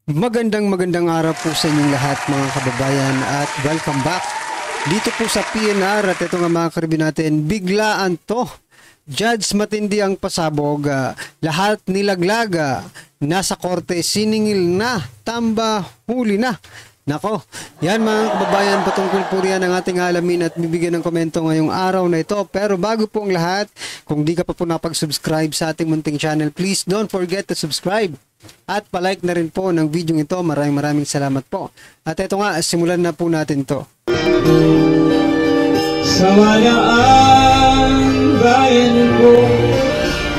Magandang araw po sa inyong lahat mga kababayan at welcome back dito po sa PNR. At ito nga mga karibin natin, biglaan to. Judge matindi ang pasabog, lahat nilaglaga, nasa korte siningil na, tamba huli na. Nako, yan mga kababayan, patungkol po riyan ang ating alamin at bibigyan ng komento ngayong araw na ito. Pero bago po ang lahat, kung di ka pa po napag-subscribe sa ating munting channel, please don't forget to subscribe. At palike na rin po ng video ito. Maraming salamat po. At ito nga, simulan na po natin to. Sa walaan bayan ko,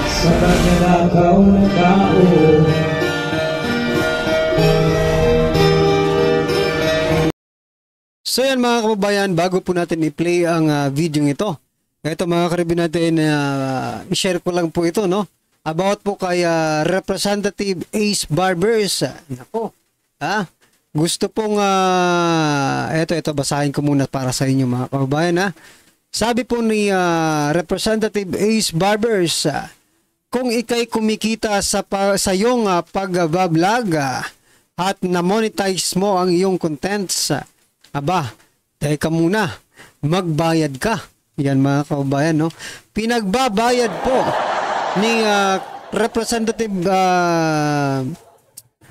sa pagnanakaw ng tao, so yan mga kababayan, bago po natin i-play ang video ito, ito mga karibin natin, i-share ko lang po ito, no? About po kay Representative Ace Barbers. Nako, gusto pong, ito basahin ko muna para sa inyo mga kababayan. Sabi po ni Representative Ace Barbers, kung ikay kumikita sa iyong pag-vlog at na-monetize mo ang iyong contents, aba, teka muna, magbayad ka. Yan mga kababayan, no? Pinagbabayad po ni Representative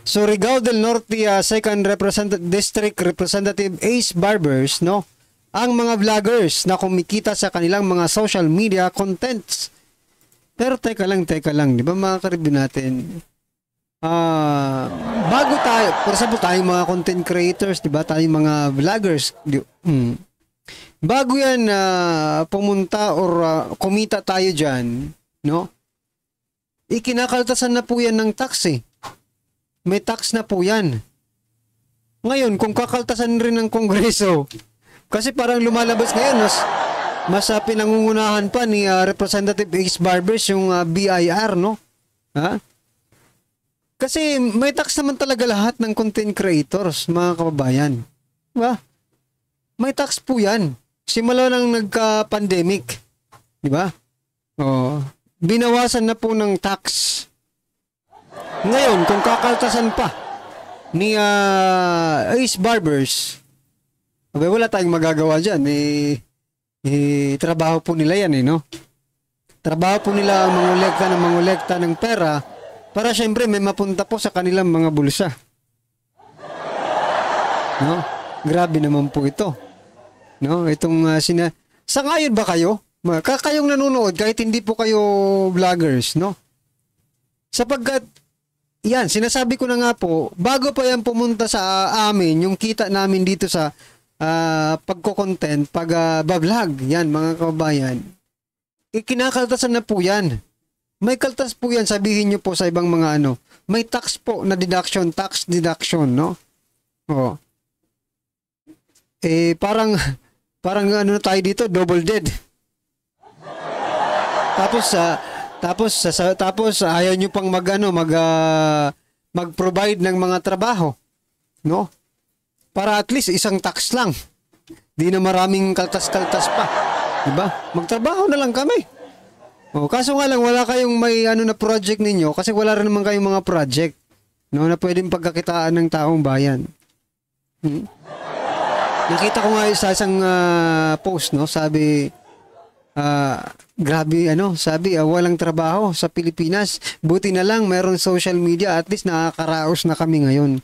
Surigao del Norte 2nd District Representative Ace Barbers, no? Ang mga vloggers na kumikita sa kanilang mga social media contents. Pero teka lang, di ba mga karibin natin? Bago tayo, for example, tayong mga content creators, di ba? Tayong mga vloggers, bago yan pumunta or kumita tayo dyan, no? Ikinakaltasan na po yan ng tax eh. May tax na po yan. Ngayon, kung kakaltasan rin ng Kongreso, kasi parang lumalabas ngayon, mas pinangungunahan pa ni Representative Ace Barbers yung BIR, no? Kasi may tax naman talaga lahat ng content creators, mga kababayan. Diba? May tax po yan. Simula nang nagka-pandemic. Diba? Binawasan na po ng tax. Ngayon, kung kakaltasan pa ni Ace Barbers, wala tayong magagawa dyan. Trabaho po nila yan, no? Trabaho po nila ang mangolekta ng pera para syempre may mapunta po sa kanilang mga bulsa. No? Grabe naman po ito. No? Itong sa ngayon ba kayo? Kayong nanonood kahit hindi po kayo vloggers, no? Sapagkat yan, sinasabi ko na nga po, bago pa yan pumunta sa amin, yung kita namin dito sa pagko-content, pag-vlog, yan mga kababayan, ikinakaltasan na po yan. May kaltas po yan, sabihin nyo po sa ibang mga may tax po na deduction, tax deduction, no? Parang na tayo dito, double dead. Tapos ayaw nyo pang mag-provide ng mga trabaho, no? Para at least isang tax lang. Di na maraming kaltas-kaltas pa. Diba? Magtrabaho na lang kami. Kaso nga lang wala kayong may na project ninyo kasi wala rin naman kayong mga project, no, na pwedeng pagkakitaan ng taong bayan. Nakita ko nga sa isang post, no, sabi grabe sabi walang trabaho sa Pilipinas. Buti na lang meron social media, at least nakakaraos na kami ngayon,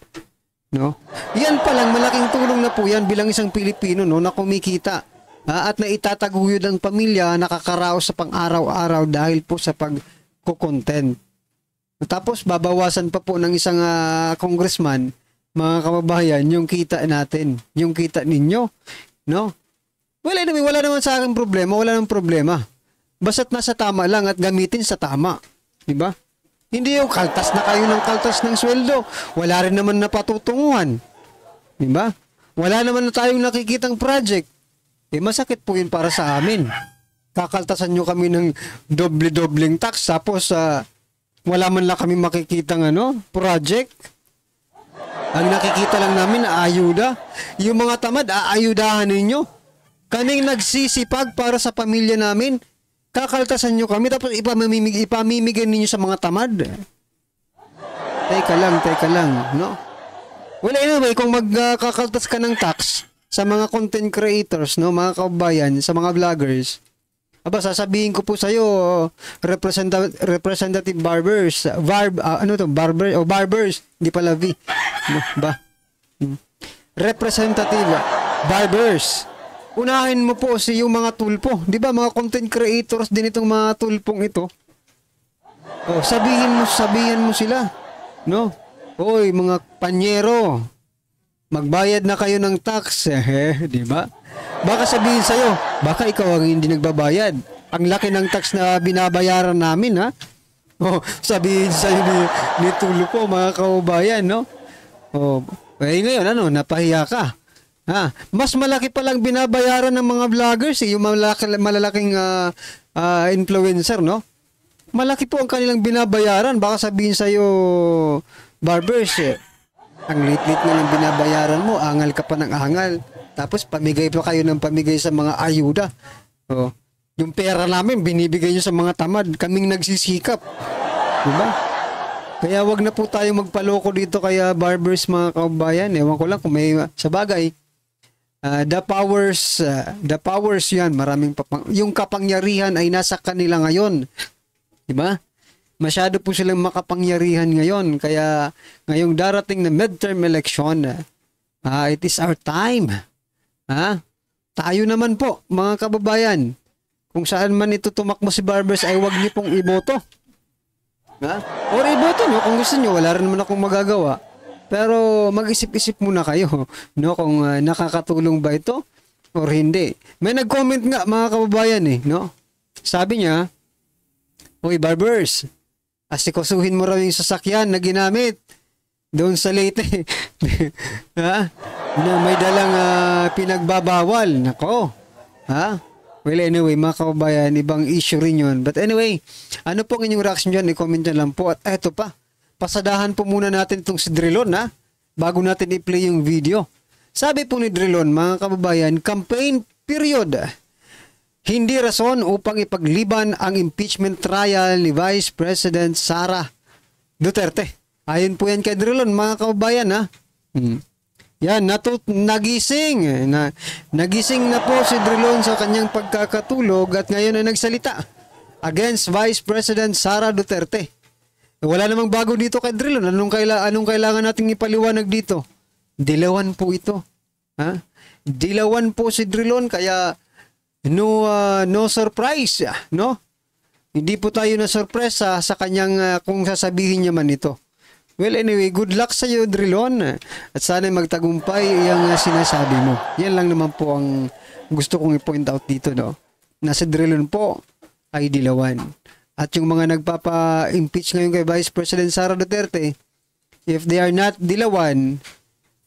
no? Yan pa lang malaking tulong na po yan bilang isang Pilipino, no, na kumikita at naitataguyod ang pamilya, nakakaraos sa pang-araw-araw dahil po sa pag-content. Tapos babawasan pa po ng isang congressman, mga kababayan, yung kita natin, yung kita ninyo, no? Wala naman sa akin problema, wala nang problema. Basta't nasa tama lang at gamitin sa tama. Diba? Hindi yung kaltas na kayo ng kaltas ng sweldo. Wala rin naman na patutunguhan. Diba? Wala naman na tayong nakikitang project. Masakit po yun para sa amin. Kakaltasan nyo kami ng doble-dobleng tax, tapos wala man lang kami makikitang project. Ang nakikita lang namin, ayuda. Yung mga tamad, aayudahan ninyo. Kaning nagsisipag para sa pamilya namin, kakaltasan nyo kami, tapos ipamimigay ninyo sa mga tamad. Teka lang, no? Well, anyway, kung magkakaltas ka ng tax sa mga content creators, no, mga kababayan, sa mga vloggers, sasabihin ko po sa iyo, Representative Barbers, Barbers, hindi pala V. No, ba? Representative Barbers. Unahin mo po yung mga tulpo, 'di ba? Mga content creators din itong mga tulpong ito. Oh, sabihin mo sila, no? Hoy, mga panyero, magbayad na kayo ng tax, di ba? Baka sabihin sa'yo, baka ikaw ang hindi nagbabayad. Ang laki ng tax na binabayaran namin, ha? Oh, sabihin sa'yo ni Tulpo, mga kaubayan, no? Oh, ngayon, napahiya ka. Ha? Mas malaki pa lang binabayaran ng mga vloggers, yung malalaking influencer, no? Malaki po ang kanilang binabayaran. Baka sabihin sa'yo, Barbers, ang lit-lit na lang binabayaran mo, angal ka pa ng angal. Tapos pamigay pa kayo ng pamigay sa mga ayuda. Oh, yung pera namin binibigay nyo sa mga tamad, kaming nagsisikap. Diba? Kaya wag na po tayong magpaloko dito kaya Barbers, mga kaubayan. Ewan ko lang kung may sa bagay. The powers yan, maraming yung kapangyarihan ay nasa kanila ngayon. Diba? Masyado po silang makapangyarihan ngayon. Kaya ngayong darating na midterm election, it is our time. Tayo naman po, mga kababayan. Kung saan man ito tumakbo si Barbers ay huwag niyo pong iboto. Or iboto nyo kung gusto nyo. Wala rin naman akong magagawa. Pero mag-isip-isip muna kayo, no, kung nakakatulong ba ito or hindi. May nag-comment nga, mga kababayan, no? Sabi niya, "Hoy Barbers, asikusuhin mo raw yung sasakyan na ginamit doon sa Leyte." Na may dalang pinagbabawal. Nako. Well, anyway, mga kababayan, ibang issue rin yun. But anyway, ano po ang inyong reaction dyan? I-comment nyo lang po. At eto pa, pasadahan po muna natin itong si Drilon, bago natin i-play yung video. Sabi po ni Drilon, mga kababayan, campaign period. Hindi rason upang ipagliban ang impeachment trial ni Vice President Sara Duterte. Ayon po yan kay Drilon, mga kababayan, Yan, nagising. Nagising na po si Drilon sa kanyang pagkakatulog at ngayon ay nagsalita against Vice President Sara Duterte. Wala namang bago dito kay Drilon. Anong kailangan nating ipaliwanag dito? Dilawan po ito. Dilawan po si Drilon kaya no surprise, no? Hindi po tayo na surpresa sa kanyang kung sasabihin niya man ito. Well, anyway, good luck sa iyo, Drilon. At sana magtagumpay yung sinasabi mo. Yan lang naman po ang gusto kong i-point out dito, no? Nasa Drilon po ay dilawan. At yung mga nagpapa-impeach ngayon kay Vice President Sara Duterte, if they are not dilawan,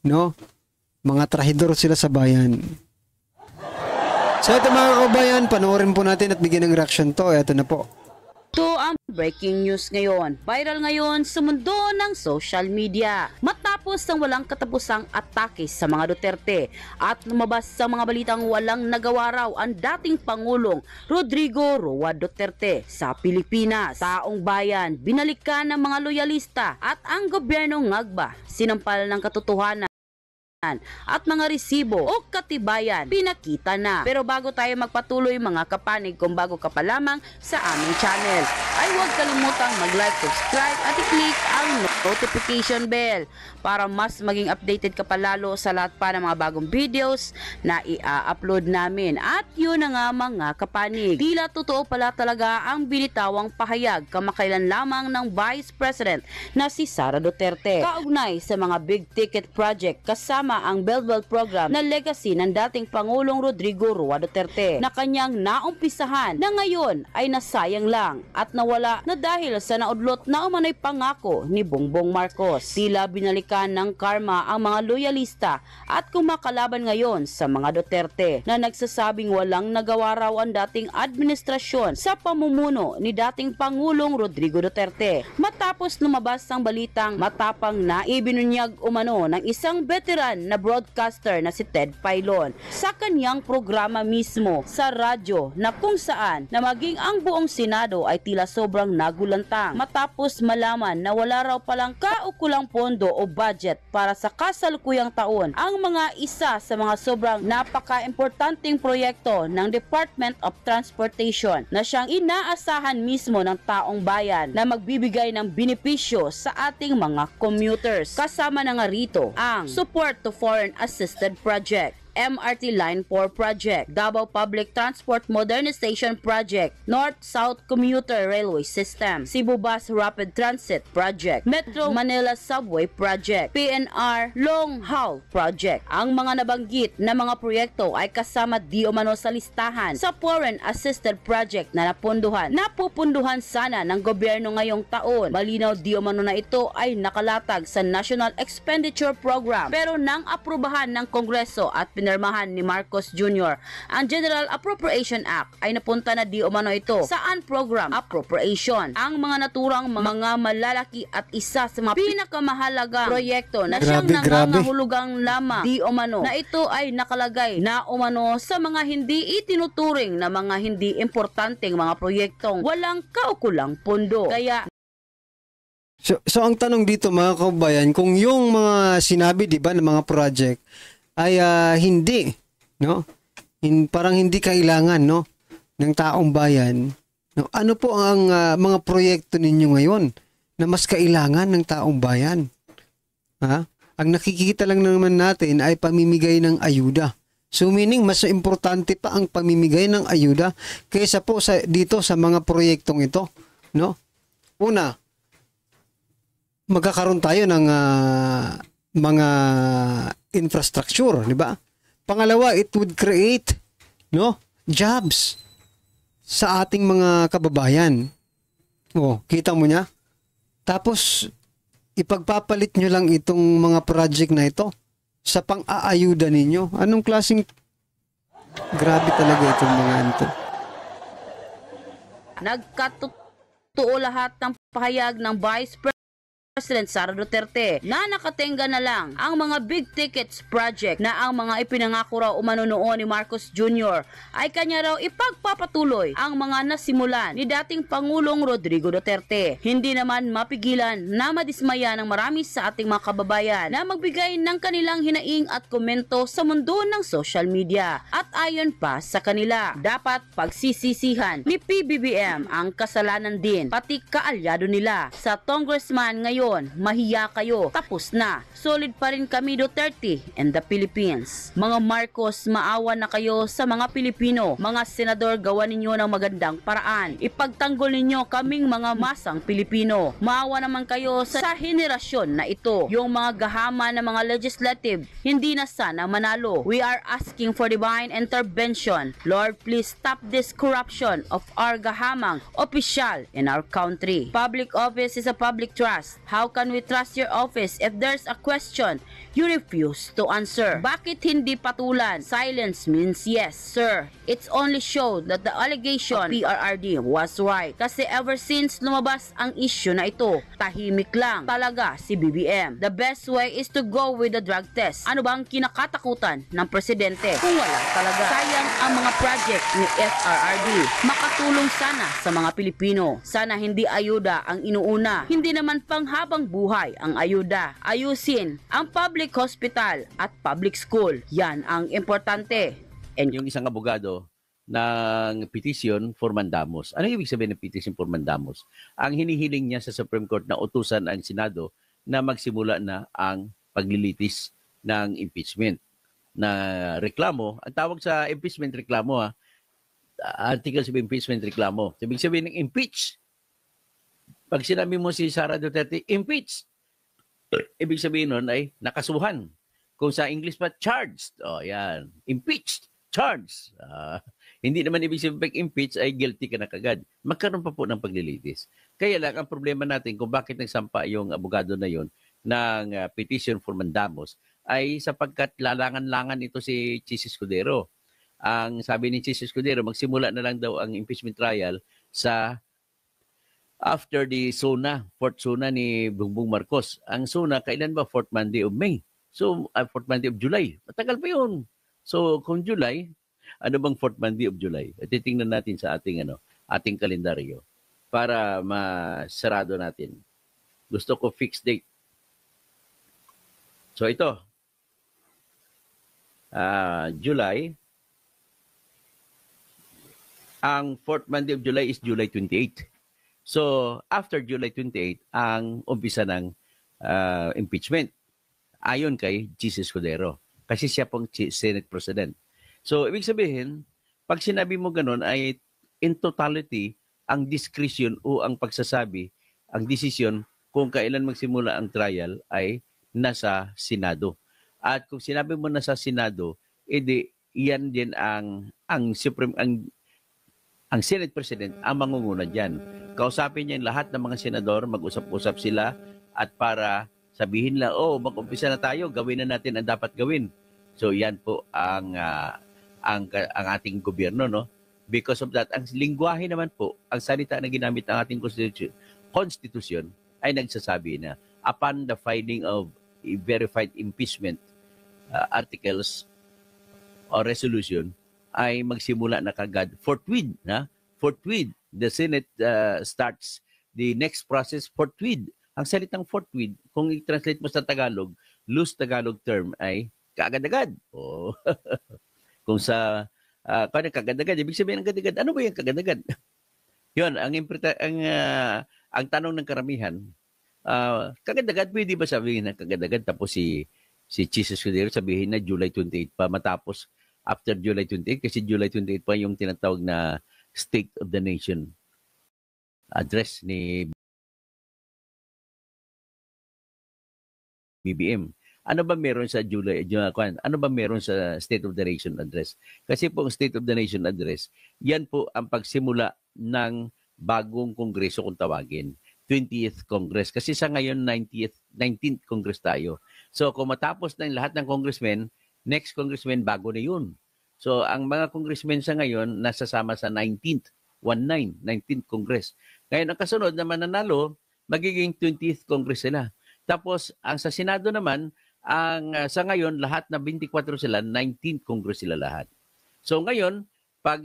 no? Mga trahidor sila sa bayan. So ito, mga kabayan, panoorin po natin at bigyan ng reaction to. Ito na po. Ito ang breaking news ngayon. Viral ngayon sa mundo ng social media. Matapos ang walang katapusang atake sa mga Duterte at lumabas sa mga balitang walang nagawa raw ang dating Pangulong Rodrigo Roa Duterte sa Pilipinas. Taong bayan, binalikan ng mga loyalista at ang gobyernong ngagba, sinampal ng katotohanan at mga resibo o katibayan pinakita na. Pero bago tayo magpatuloy, mga kapanig, kung bago ka pa lamang sa aming channel, ay huwag kalimutang mag-like, subscribe at i-click ang notification bell para mas maging updated ka pa lalo sa lahat pa ng mga bagong videos na i-upload namin. At yun na nga, mga kapanig, tila totoo pala talaga ang binitawang pahayag kamakailan lamang ng Vice President na si Sara Duterte kaugnay sa mga big ticket project kasama ang Belbel program na legacy ng dating Pangulong Rodrigo Roa Duterte na kanyang naumpisahan na ngayon ay nasayang lang at nawala na dahil sa naudlot na umano'y pangako ni Bongbong Marcos. Tila binalikan ng karma ang mga loyalista at kumakalaban ngayon sa mga Duterte na nagsasabing walang nagawa raw ang dating administrasyon sa pamumuno ni dating Pangulong Rodrigo Duterte matapos lumabas ang balitang matapang na ibinunyag umano ng isang veteran na broadcaster na si Ted Filon sa kanyang programa mismo sa radyo na kung saan na maging ang buong Senado ay tila sobrang nagulantang matapos malaman na wala raw pala walang kaukulang pondo o budget para sa kasalukuyang taon ang mga isa sa mga sobrang napaka-importanting proyekto ng Department of Transportation na siyang inaasahan mismo ng taong bayan na magbibigay ng benepisyo sa ating mga commuters. Kasama na nga rito ang Support to Foreign Assisted Project, MRT Line 4 Project, Davao Public Transport Modernization Project, North-South Commuter Railway System, Cebu Bus Rapid Transit Project, Metro Manila Subway Project, PNR Long Haul Project. Ang mga nabanggit na mga proyekto ay kasama di umano sa listahan sa Foreign Assisted Project na napupunduhan sana ng gobyerno ngayong taon. Malinaw di umano na ito ay nakalatag sa National Expenditure Program, pero nang aprubahan ng Kongreso at pinirmahan ni Marcos Jr. ang General Appropriation Act ay napunta na di umano ito sa unprogram appropriation. Ang mga naturang mga malalaki at isa sa mga pinakamahalagang proyekto na siyang nangangahulugang lamang di umano na ito ay nakalagay na umano sa mga hindi itinuturing na mga hindi importanteng mga proyektong walang kaukulang pondo. Kaya So ang tanong dito mga kabayan, kung yung mga sinabi 'di ba ng mga project ay hindi, no? Parang hindi kailangan, no, ng taong bayan. No? Ano po ang mga proyekto ninyo ngayon na mas kailangan ng taong bayan? Ha? Ang nakikita lang naman natin ay pamimigay ng ayuda. So meaning mas importante pa ang pamimigay ng ayuda kaysa po dito sa mga proyektong ito, no? Una, magkakaroon tayo ng mga infrastructure, di ba? Pangalawa, it would create, no, jobs sa ating mga kababayan. Oh, kita mo niya? Tapos ipagpapalit nyo lang itong mga project na ito sa pang-aayuda ninyo. Anong klaseng grabe talaga itong mga ito? nagkatotoo lahat ng pahayag ng Vice President Sara Duterte na nakatenga na lang ang mga big tickets project na ang mga ipinangako raw umano noon ni Marcos Jr. ay kanya raw ipagpapatuloy ang mga nasimulan ni dating Pangulong Rodrigo Duterte. Hindi naman mapigilan na madismaya ng marami sa ating mga kababayan na magbigay ng kanilang hinaing at komento sa mundo ng social media. At ayon pa sa kanila, dapat pagsisisihan ni PBBM ang kasalanan din pati kaalyado nila. Sa congressman ngayon, mahiya kayo, tapos na. Solid pa rin kami Duterte and the Philippines. Mga Marcos, maawa na kayo sa mga Pilipino. Mga senador, gawa ninyo ng magandang paraan. Ipagtanggol ninyo kaming mga masang Pilipino. Maawa naman kayo sa henerasyon na ito. Yung mga gahama na mga legislative, hindi na sana manalo. We are asking for divine intervention. Lord, please stop this corruption of our gahamang opisyal in our country. Public office is a public trust. How can we trust your office if there's a question you refuse to answer? Bakit hindi patulan? Silence means yes, sir. It's only showed that the allegation of PRRD was right. Kasi ever since lumabas ang issue na ito, tahimik lang talaga si BBM. The best way is to go with the drug test. Ano bang kinakatakutan ng presidente kung wala talaga? Sayang ang mga project ni FRRD. Makatulong sana sa mga Pilipino. Sana hindi ayuda ang inuuna. Hindi naman panghabang buhay ang ayuda. Ayusin ang public hospital at public school. Yan ang importante. And Yung isang abogado ng petition for mandamus. Ano ibig sabihin ng petition for mandamus? Ang hinihiling niya sa Supreme Court na utusan ang Senado na magsimula na ang paglilitis ng impeachment na reklamo. Ang tawag sa impeachment reklamo, article of impeachment reklamo. Ibig sabihin ng impeach. Pag sinabi mo si Sara Duterte, impeach. Ibig sabihin nun ay nakasuhan. Kung sa English pa, charged. O, yan. Impeached. Charged. Hindi naman ibig sabihin pag impeach ay guilty ka na kagad. Magkaroon pa po ng paglilitis. Kaya lang, ang problema natin kung bakit nagsampa yung abogado na yon ng petition for mandamus ay sapagkat lalangan-langan ito si Chis Escudero. Ang sabi ni Chis Escudero, magsimula na lang daw ang impeachment trial sa after the fourth SONA ni Bongbong Marcos. Ang SONA, kailan ba? Fourth Monday of May. So, fourth Monday of July. Matagal pa yun. So, kung July, ano bang fourth Monday of July? At titingnan natin sa ating kalendaryo para masarado natin. Gusto ko fixed date. So ito, July, ang fourth Monday of July is July 28. So after July 28, ang umpisa ng impeachment. Ayon kay Jesus Escudero. Kasi siya pong Senate President. So ibig sabihin, pag sinabi mo ganun ay in totality, ang discretion o ang pagsasabi, ang desisyon kung kailan magsimula ang trial ay nasa Senado. At kung sinabi mo nasa Senado, edi iyan din ang Supreme ang Senate President ang mangunguna diyan. Kausapin niya yung lahat ng mga senador, mag-usap-usap sila at para sabihin lang, mag-umpisa na tayo, gawin na natin ang dapat gawin. So yan po ang ating gobyerno, no? Because of that, ang lingwahe naman po, ang salita na ginamit ng ating constitution ay nagsasabi na upon the filing of verified impeachment articles or resolution ay magsimula na kagad forthwith, the Senate starts the next process forthwith. Ang salitang forthwith, kung i-translate mo sa Tagalog, loose Tagalog term ay kaagad-agad. Kung sa kaagad-agad, ibig sabihin ng agad-agad, ano ba yung kaagad-agad? Yun, ang tanong ng karamihan, kaagad-agad, pwede ba sabihin na kaagad-agad? Tapos si Jesus Escudero sabihin na July 28 pa matapos after July 28 kasi July 28 pa yung tinatawag na State of the Nation address ni BBM. Ano ba meron sa ano ba meron sa State of the Nation address? Kasi po ang State of the Nation address, yan po ang pagsimula ng bagong kongreso kung tawagin. 20th Congress. Kasi sa ngayon, 19th Congress tayo. So kung matapos na lahat ng congressmen, next congressman bago na yun. So ang mga congressmen sa ngayon, nasasama sa 19th Congress. Ngayon, ang kasunod na mananalo, magiging 20th Congress sila. Tapos, ang sa Senado naman, sa ngayon, lahat na 24 sila, 19th Congress sila lahat. So ngayon, pag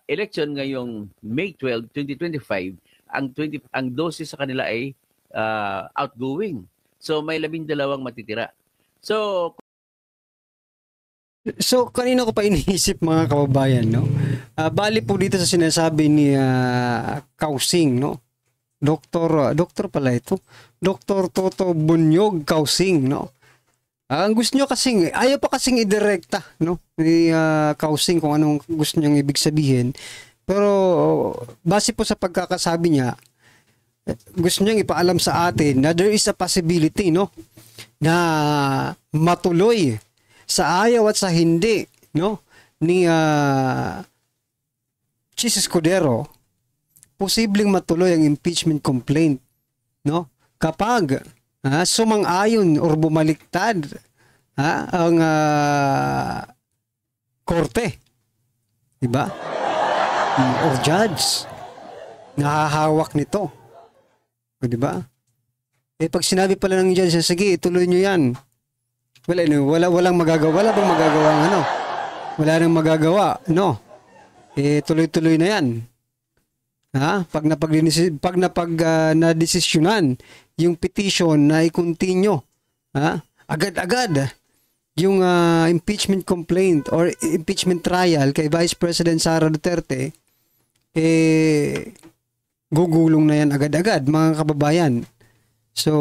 election ngayong May 12, 2025, ang 12 sa kanila ay outgoing. So may 12 matitira. So kanina ko pa iniisip mga kababayan, no? Bali po dito sa sinasabi ni Kausing, no? Doktor pala ito. Dr. Toto Bunyog Kausing, no? Ang gusto nyo kasing, ayaw pa kasing idirekta, no? Ni Kausing kung anong gusto niyang ibig sabihin. Pero base po sa pagkakasabi niya, gusto niyang ipaalam sa atin na there is a possibility, no? Na matuloy sa ayaw at sa hindi, no? Ni Jesus Escudero, posibleng matuloy ang impeachment complaint, no? Kapag sumang-ayon or bumaliktad ang korte, diba? Or judge, nahahawak nito, diba? Pag sinabi pala ng judge, sige, ituloy nyo yan. Walang magagawa. Wala bang magagawa Wala nang magagawa, no? Tuloy-tuloy na yan. Pag nadesisyonan yung petition na i-continue, agad-agad yung impeachment complaint or impeachment trial kay Vice President Sara Duterte, gugulong na yan agad-agad, mga kababayan. So,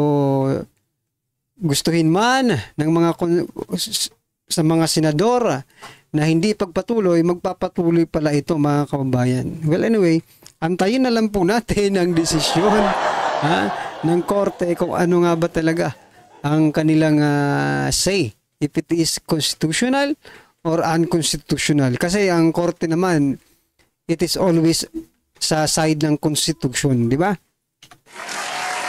gustuhin man ng sa mga senador na hindi pagpatuloy, magpapatuloy pala ito, mga kababayan. Well, anyway, antayin na lang po natin ang desisyon ng korte kung ano nga ba talaga ang kanilang say, if it is constitutional or unconstitutional. Kasi ang korte naman, it is always sa side ng constitution, di ba?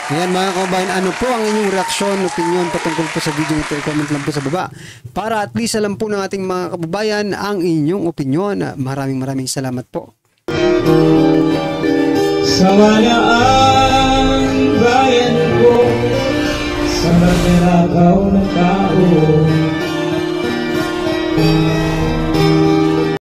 Ayan mga kababayan, ano po ang inyong reaksyon, opinion patungkol po sa video ito? I-comment lang po sa baba para at least alam po ng ating mga kababayan ang inyong opinion. Maraming salamat po. Sawala ang bayan ko sa magnanakaw ng tao.